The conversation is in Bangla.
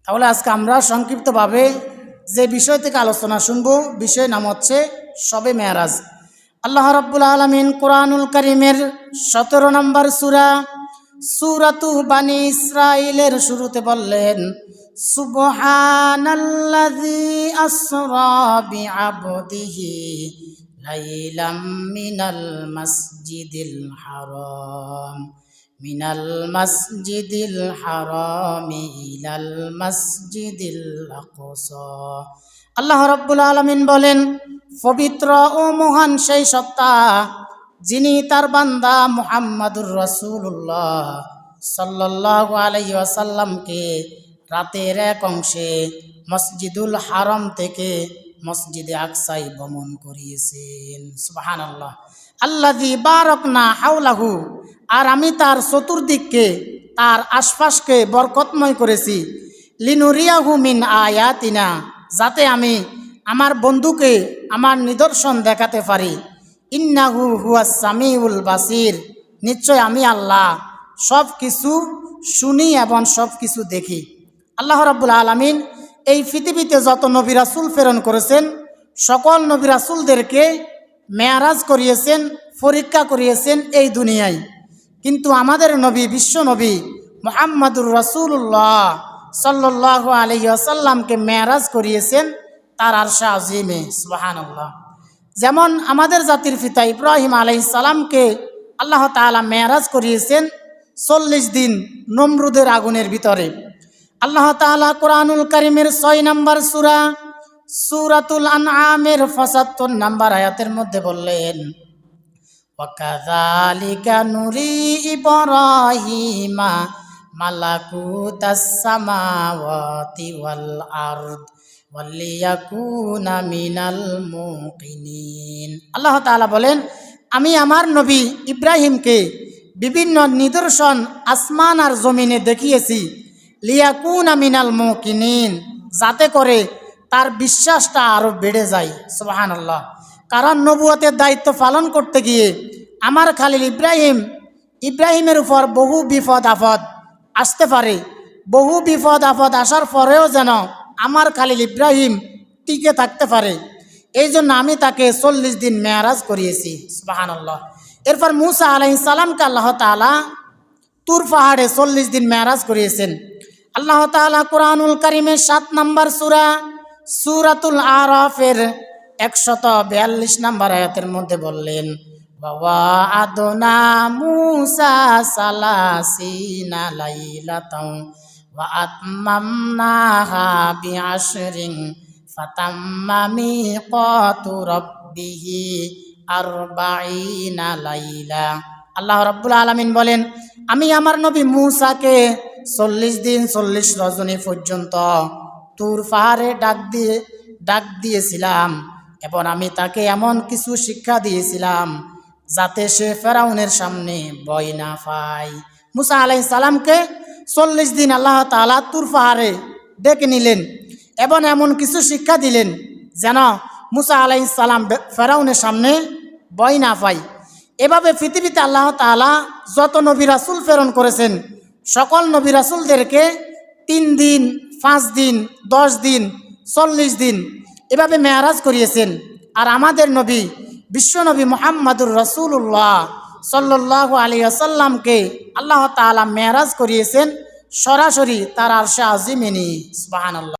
তাহলে আজকে আমরা সংক্ষিপ্তভাবে যে বিষয় থেকে আলোচনা শুনব, বিষয়ের নাম হচ্ছে শবে মেরাজ। আল্লাহ রাব্বুল আলামিন কোরআনুল কারীমের 17 নম্বর সূরা সূরাতু বানি ইসরাঈলের শুরুতে বললেন, সুবহানাল্লাযী আসরা বিআবদিহি লাইলাম মিনাল মাসজিদিল হারাম ইলাল মাসজিদিল আকসা। আল্লাহ রাব্বুল আলামিন বলেন, পবিত্র ও মহান সেই সত্তা যিনি তার বান্দা মুহাম্মাদুর রাসূলুল্লাহ সাল্লাল্লাহু আলাইহি ওয়াসাল্লামকে রাতের এক অংশে মসজিদুল হারাম থেকে মসজিদে আকসায় ভ্রমণ করিয়েছেন। সুবহানাল্লাহ। আল্লাযী বারাকনা হাওলাহু, আর আমি তার চতুর্দিককে, তার আশপাশকে বরকতময় করেছি। লিনুরিয়াহু মিন আয়াতিনা, যাতে আমি আমার বন্ধুকে আমার নিদর্শন দেখাতে পারি। ইন্নাহু হুয়াস সামিউল বাসির, নিশ্চয় আমি আল্লাহ সব কিছু শুনি এবং সব কিছু দেখি। আল্লাহ রাব্বুল আলামিন এই পৃথিবীতে যত নবী রাসূল প্রেরণ করেছেন, সকল নবী রাসূলদেরকে মেরাজ করিয়েছেন, পরীক্ষা করিয়েছেন এই দুনিয়ায়। কিন্তু আমাদের নবী, বিশ্ব নবী মুহাম্মাদুর রাসূলুল্লাহ সাল্লাল্লাহু আলাইহি ওয়াসাল্লামকে মেরাজ করিয়েছেন তার আরশে আজিমে। সুবহানাল্লাহ। যেমন আমাদের জাতির পিতা ইব্রাহিম আলাইহিস সালামকে আল্লাহ তাআলা মেরাজ করিয়েছেন 40 দিন নমরুদের আগুনের ভিতরে। আল্লাহ তাআলা কোরআনুল কারীমের 6 নম্বর সূরা সূরাতুল আনআমের 75 নম্বর আয়াতের মধ্যে বললেন, ওয়াকাযালিকা নুরি ইব্রাহিমা মালাকুতাস সামাওয়াতি ওয়াল আরদ ওয়ালিয়াকুনা মিনাল মুকিনিন। আল্লাহ তাআলা বলেন, আমি আমার নবী ইব্রাহিমকে বিভিন্ন নিদর্শন আসমান আর জমিনে দেখিয়েছি, লিয়াকুনা মিনাল মুকিনিন, যাতে করে তার বিশ্বাসটা আরো বেড়ে যায়। সুবহানাল্লাহ। কারণ নবুয়তের দায়িত্ব পালন করতে গিয়ে আমার খালিল ইব্রাহিমের উপর বহু বিপদ আপদ আসতে পারে। বহু বিপদ আপদ আসার পরেও যেন আমার খালিল ইব্রাহিম টিকে থাকতে পারে, এই জন্য আমি তাকে 40 দিন মেরাজ করিয়েছি। সুবহানাল্লাহ। এরপর মূসা আলাইহিস সালামকে আল্লাহ তাআলা তুর পাহাড়ে 40 দিন মেরাজ করিয়েছেন। আল্লাহ তাআলা কোরআনুল কারীমের 7 নম্বর সূরা সূরাতুল আরাফের 142 নম্বর আয়াতের মধ্যে বললেন, ওয়া'আদনা মূসা সালাসিনা লাইলাতাও ওয়া আতমামনাহা বিআশরিন ফাতাম্মা মিকাতু রাব্বিহি 40 লাইলা। আল্লাহ রাব্বুল আলামিন বলেন, আমি আমার নবী মূসাকে 40 দিন 40 রজনী পর্যন্ত তুর পাহাড়ে ডাক দিয়েছিলাম, এবং আমি তাকে এমন কিছু শিক্ষা দিয়েছিলাম যাতে সে ফেরাউনের সামনে ভয় না পায়। মূসা আলাইহিস সালামকে 40 দিন আল্লাহ তাআলা তুর পাহাড়ে ডেকে নিলেন এবং এমন কিছু শিক্ষা দিলেন যেন মূসা আলাইহিস সালাম ফেরাউনের সামনে ভয় না পায়। এভাবে পৃথিবীতে আল্লাহ তাআলা যত নবী রাসূল প্রেরণ করেছেন, সকল নবী রাসূলদেরকে 3 দিন, 5 দিন, 10 দিন, 40 দিন এভাবে মেরাজ করিয়েছেন। আর আমাদের নবী, বিশ্বনবী মুহাম্মাদুর রাসূলুল্লাহ সাল্লাল্লাহু আলাইহি ওয়াসাল্লামকে আল্লাহ তাআলা মেরাজ করিয়েছেন সরাসরি তার আরশে আজিমে নিয়ে। সুবহানাল্লাহ।